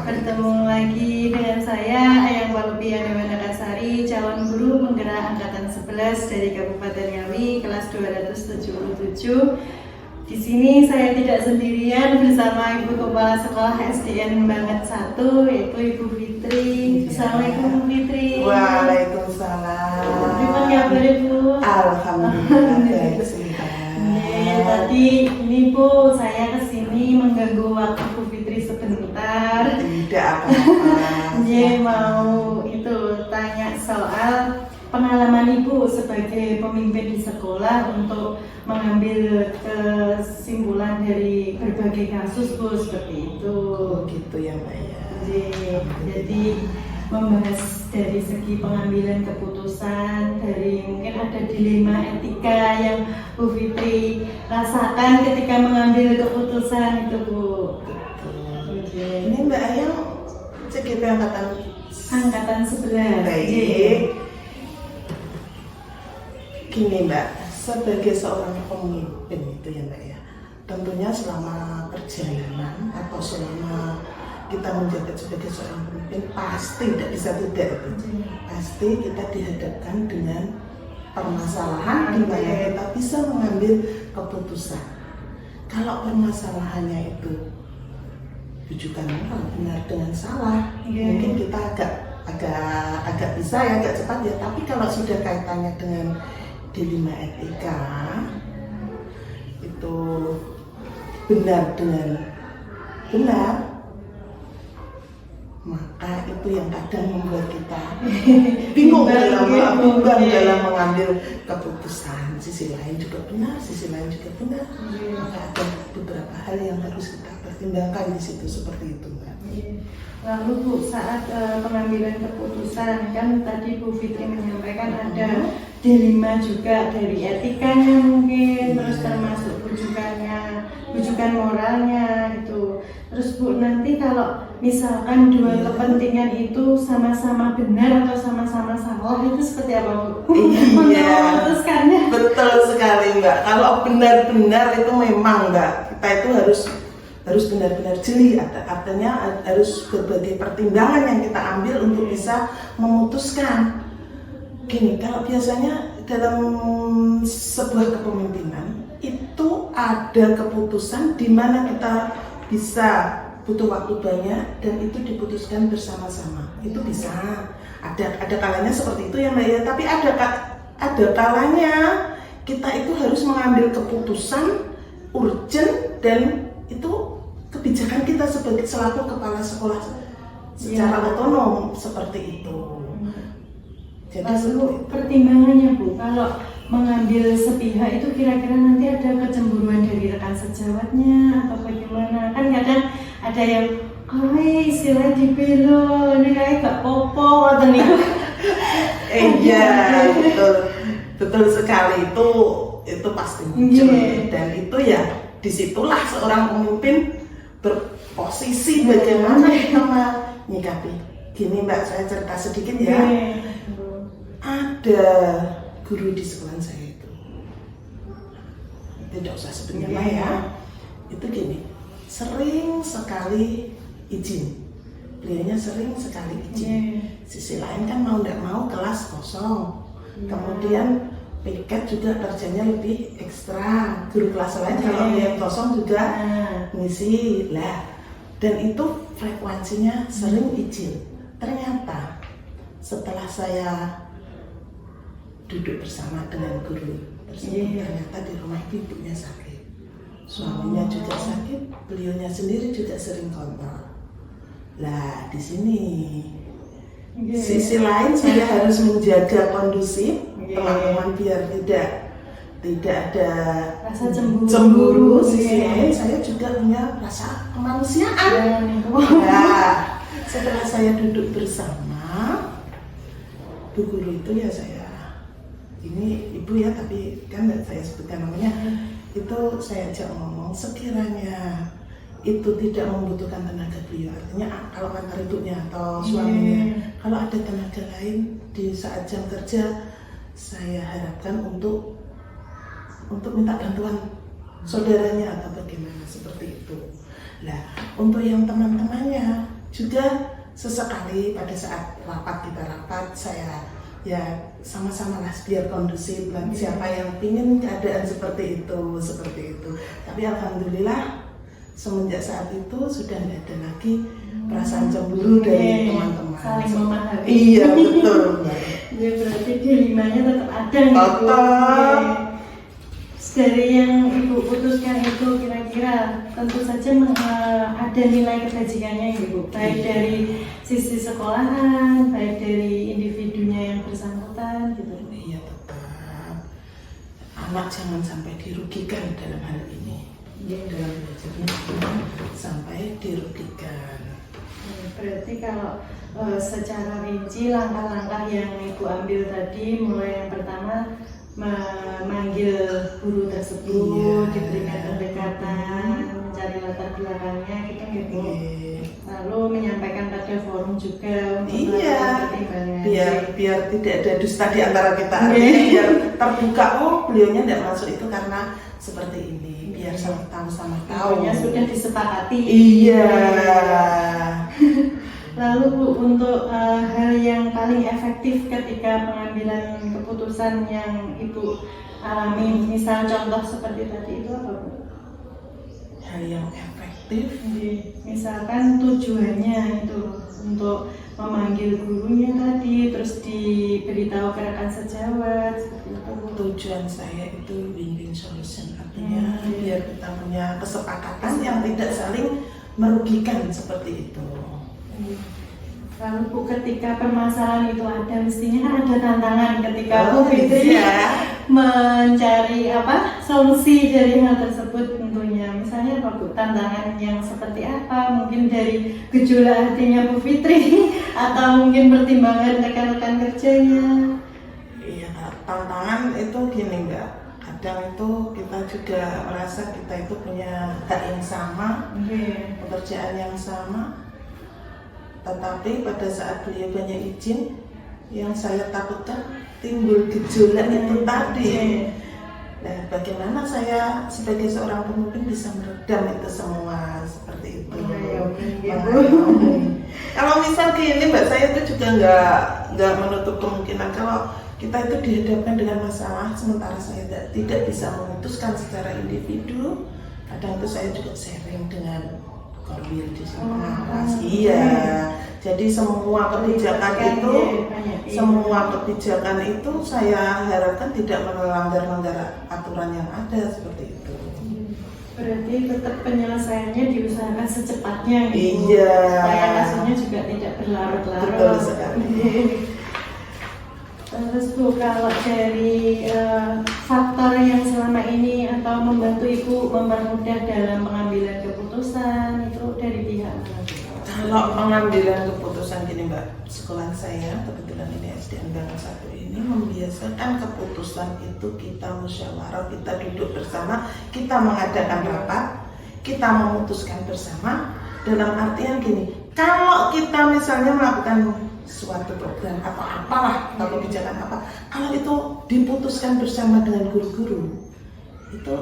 Bertemu lagi dengan saya Ayang Walupiana Wanakasari, calon guru penggerak angkatan 11 dari Kabupaten Ngawi, kelas 277. Di sini saya tidak sendirian bersama Ibu Kepala Sekolah SDN Banget 1, yaitu Ibu Fitri. Assalamualaikum Bu Fitri. Waalaikumsalam. Gimana kabar Ibu? Alhamdulillah baik. Tadi ini Bu, saya kesini mengganggu waktu Bu Fitri sebentar. Tidak apa-apa. Mau itu tanya soal pengalaman Ibu sebagai pemimpin di sekolah untuk mengambil kesimpulan dari berbagai kasus Bu, seperti itu. Gitu ya Mbak ya. Jadi membahas dari segi pengambilan keputusan, dari mungkin ada dilema etika yang Bu Fitri rasakan ketika mengambil keputusan itu Bu. Ini Mbak Ayang CGP angkatan 11. Baik. Gini Mbak, sebagai seorang pemimpin itu ya Mbak ya, tentunya selama perjalanan atau selama kita menjabat sebagai seorang pemimpin pasti tidak bisa tidak itu. Pasti kita dihadapkan dengan permasalahan di mana kita bisa mengambil keputusan. Kalau permasalahannya itu rujukan kalau benar dengan salah, mungkin kita agak bisa ya, agak cepat ya. Tapi kalau sudah kaitannya dengan dilema etika, itu benar dengan benar, maka itu yang kadang membuat kita bingung dalam mengambil keputusan. Sisi lain juga benar, sisi lain juga benar. Maka ada beberapa hal yang harus kita pertimbangkan di situ, seperti itu Mbak. Lalu Bu, saat pengambilan keputusan kan tadi Bu Fitri menyampaikan ada dilema juga dari etikanya mungkin, terus termasuk rujukan moralnya gitu. Terus Bu, nanti kalau misalkan dua kepentingan itu sama-sama benar atau sama-sama salah, itu seperti apa Bu? Iya, memutuskannya. betul sekali Mbak. Kalau benar-benar itu memang Mbak, kita itu harus benar-benar jeli, artinya harus berbagai pertimbangan yang kita ambil untuk bisa memutuskan. Gini, kalau biasanya dalam sebuah kepemimpinan itu ada keputusan di mana kita bisa butuh waktu banyak dan itu diputuskan bersama-sama. Itu bisa. Ada kalanya seperti itu ya Mbak ya, tapi ada kalanya kita itu harus mengambil keputusan urgent dan itu kebijakan kita sebagai selaku kepala sekolah secara otonom seperti itu. Jadi lalu pertimbangannya Bu, kalau mengambil sepihak itu kira-kira nanti ada kecemburuan dari rekan sejawatnya atau bagaimana? Kan kadang ada yang istilah dibelo, ini kayak gak popo atau nih. Iya, betul sekali, itu pasti muncul. Dan itu ya disitulah seorang pemimpin berposisi bagaimana kita menyikapi. Gini Mbak, saya cerita sedikit ya. Ada guru di sekolah saya itu, tidak usah sebut nama ya, itu gini, sering sekali izin, beliaunya sering sekali izin. Sisi lain kan mau tidak mau kelas kosong, kemudian piket juga kerjanya lebih ekstra, guru kelas lain kalau dia kosong juga ngisi lah, dan itu frekuensinya sering izin. Ternyata setelah saya duduk bersama dengan guru tersebut, ternyata di rumah ibunya sakit, suaminya juga sakit, beliaunya sendiri juga sering kontrol. Lah di sini sisi lain saya harus menjaga kondusif teman-teman biar tidak ada rasa cemburu. Sisi lain saya juga punya rasa kemanusiaan. Nah, setelah saya duduk bersama bu guru itu ya, saya ini ibu ya, tapi kan nggak saya sebutkan namanya, itu saya ajak ngomong, sekiranya itu tidak membutuhkan tenaga beliau, artinya kalau antar ibunya atau suaminya, kalau ada tenaga lain di saat jam kerja, saya harapkan untuk minta bantuan saudaranya atau bagaimana, seperti itu. Nah, untuk yang teman-temannya juga sesekali pada saat kita rapat saya ya sama-sama lah biar kondusif dan siapa yang ingin keadaan seperti itu. Tapi alhamdulillah semenjak saat itu sudah tidak ada lagi perasaan cemburu dari teman-teman. Saling memahami. Iya betul. Ya berarti dilemanya tetap ada nih Bu. Tetap. Dari yang Ibu putuskan itu kira-kira tentu saja ada nilai kebajikannya Ibu, baik dari sisi sekolahan, baik dari individunya yang bersangkutan gitu. Iya tetap. Anak jangan sampai dirugikan dalam hal ini. Dalam belajarnya sampai dirugikan. Berarti kalau secara rinci langkah-langkah yang Ibu ambil tadi, mulai yang pertama memanggil guru tersebut, diberikan pendekatan, mencari latar belakangnya gitu. Lalu menyampaikan pada forum juga untuk pertimbangan. Biar tidak ada dusta di antara kita, biar terbuka beliaunya tidak masuk itu karena seperti ini, biar sama-sama tahu. Pokoknya sudah disepakati. Iya. Lalu Bu, untuk hal yang paling efektif ketika pengambilan keputusan yang Ibu alami, misal contoh seperti tadi itu apa Bu? Hal yang efektif? Misalkan tujuannya itu untuk memanggil gurunya tadi, terus diberitahu ke rekan sejawat, seperti itu Bu. Tujuan saya itu win-win solution, artinya biar kita punya kesepakatan yang tidak saling merugikan seperti itu. Lalu Bu, ketika permasalahan itu ada, mestinya kan ada tantangan ketika Bu Fitri mencari solusi dari hal tersebut tentunya. Misalnya apa Bu, tantangan yang seperti apa? Mungkin dari gejolak hatinya Bu Fitri atau mungkin pertimbangan rekan-rekan kerjanya. Iya, tantangan itu gini Mbak. Kadang itu kita juga merasa kita itu punya hak yang sama, pekerjaan yang sama. Tetapi pada saat beliau banyak izin, yang saya takutkan timbul gejolak itu tadi. Nah, bagaimana saya sebagai seorang pemimpin bisa meredam itu semua seperti itu? Kalau misal gini Mbak, saya itu juga nggak menutup kemungkinan kalau kita itu dihadapkan dengan masalah, sementara saya tidak bisa memutuskan secara individu. Kadang itu saya juga sharing dengan Korwil di sini. Iya. Jadi semua kebijakan itu saya harapkan tidak melanggar aturan yang ada seperti itu. Berarti tetap penyelesaiannya diusahakan secepatnya gitu. Iya. Supaya kasusnya juga tidak berlarut-larut. Betul sekali. Terus Bu, kalau dari faktor yang selama ini atau membantu Ibu mempermudah dalam pengambilan keputusan itu dari pihak mana? Kalau pengambilan keputusan gini Mbak, sekolah saya kebetulan ini SDN Bangun 1 ini membiasakan keputusan itu kita musyawarah, kita duduk bersama, kita mengadakan rapat, kita memutuskan bersama. Dalam artian gini, kalau kita misalnya melakukan suatu program atau apalah atau kebijakan apa, kalau itu diputuskan bersama dengan guru-guru, itu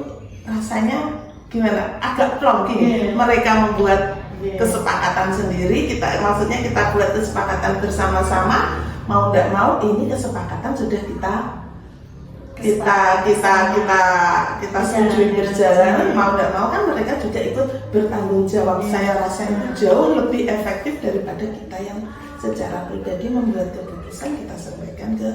rasanya gimana? Agak plong gini. Mereka membuat kesepakatan sendiri, maksudnya kita buat kesepakatan bersama-sama, mau tidak mau ini kesepakatan sudah kita setujui berjalan, mau tidak mau kan mereka juga ikut bertanggung jawab. Saya rasa itu jauh lebih efektif daripada kita yang secara pribadi membuat keputusan kita sampaikan ke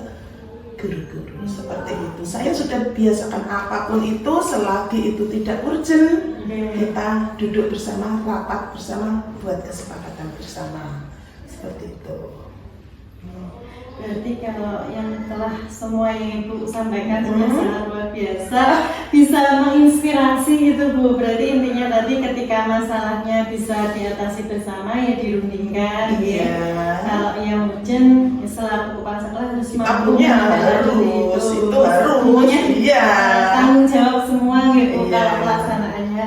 guru-guru seperti itu. Saya sudah biasakan apapun itu selagi itu tidak urgent, kita duduk bersama, rapat bersama, buat kesepakatan bersama seperti itu. Berarti kalau yang telah semua yang Ibu sampaikan sudah sangat luar biasa, bisa menginspirasi gitu Bu. Berarti intinya tadi ketika masalahnya bisa diatasi bersama ya dirundingkan. Kalau yang urgent ya selaku kepala sekolah harus mampu harus tanggung jawab semua gitu kalau pelaksanaannya.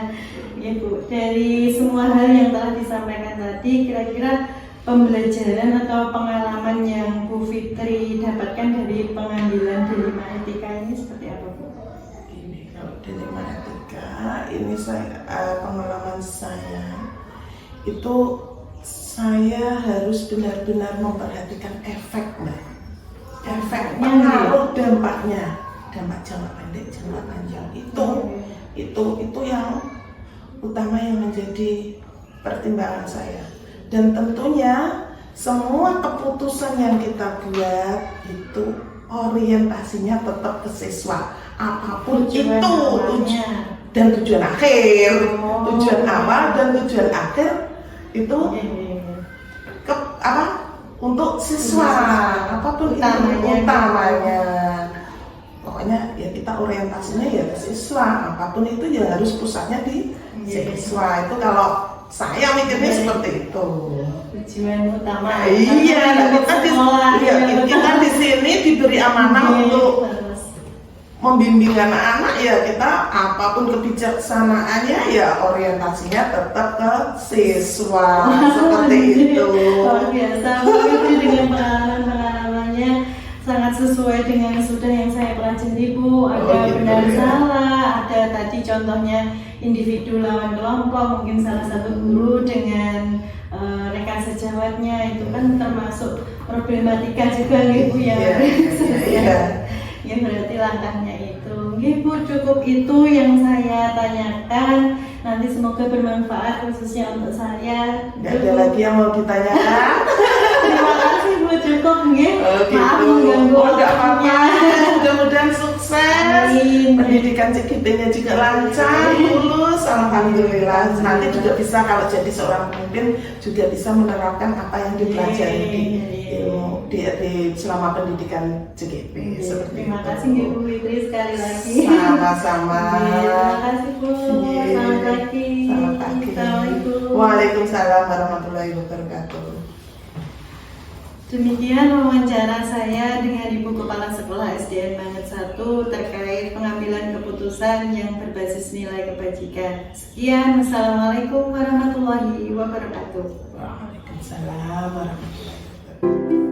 Ya Bu, dari semua hal yang telah disampaikan tadi, kira-kira pembelajaran atau pengalaman yang Bu Fitri dapatkan dari pengambilan dilema etika ini seperti apa Bu? Ini kalau dilema etika ini pengalaman saya itu saya harus benar-benar memperhatikan efek, Mbak. Efek Dampaknya, pengaruh dampaknya, dampak jangka pendek, jangka panjang itu yang utama yang menjadi pertimbangan saya. Dan tentunya semua keputusan yang kita buat itu orientasinya tetap ke siswa, apapun Tujuan itu awalnya. dan tujuan akhir, Oh. tujuan awal dan tujuan akhir itu ke untuk siswa, apapun Utamanya. itu utamanya. Pokoknya ya kita orientasinya ya ke siswa, apapun itu ya harus pusatnya di siswa. Itu kalau saya mikirnya seperti itu. Tujuan utama. Iya, kita di sini diberi amanah untuk membimbing anak-anak, ya kita apapun kebijaksanaannya ya orientasinya tetap ke siswa seperti itu. Luar biasa, itu dengan pengalamannya sangat sesuai dengan sudah yang saya pelajari Bu. Ada gitu benar ya. salah, ada tadi contohnya individu lawan kelompok, mungkin salah satu guru dengan rekan sejawatnya itu kan termasuk problematika juga Bu ya. Iya. Ya berarti langkahnya itu. Nggih Bu, cukup itu yang saya tanyakan. Nanti semoga bermanfaat khususnya untuk saya. Nggak ada lagi yang mau ditanyakan? Terima kasih Bu, cukup nggih. Maaf mengganggu Nggak apa-apa. waktunya. Mudah-mudahan sukses. Amin. Pendidikan CGP-nya juga lancar, lulus, alhamdulillah. Nanti juga bisa kalau jadi seorang pemimpin juga bisa menerapkan apa yang dipelajari di ilmu di selama pendidikan CGP. Seperti Terima itu. kasih nggih Bu Fitri sekali lagi. Sama-sama. Terima kasih Bu. Selamat pagi. Selamat pagi. Assalamualaikum. Waalaikumsalam warahmatullahi wabarakatuh. Demikian wawancara saya dengan Ibu Kepala Sekolah SDN Manget 1 terkait pengambilan keputusan yang berbasis nilai kebajikan. Sekian, wassalamualaikum warahmatullahi wabarakatuh. Waalaikumsalam warahmatullahi wabarakatuh.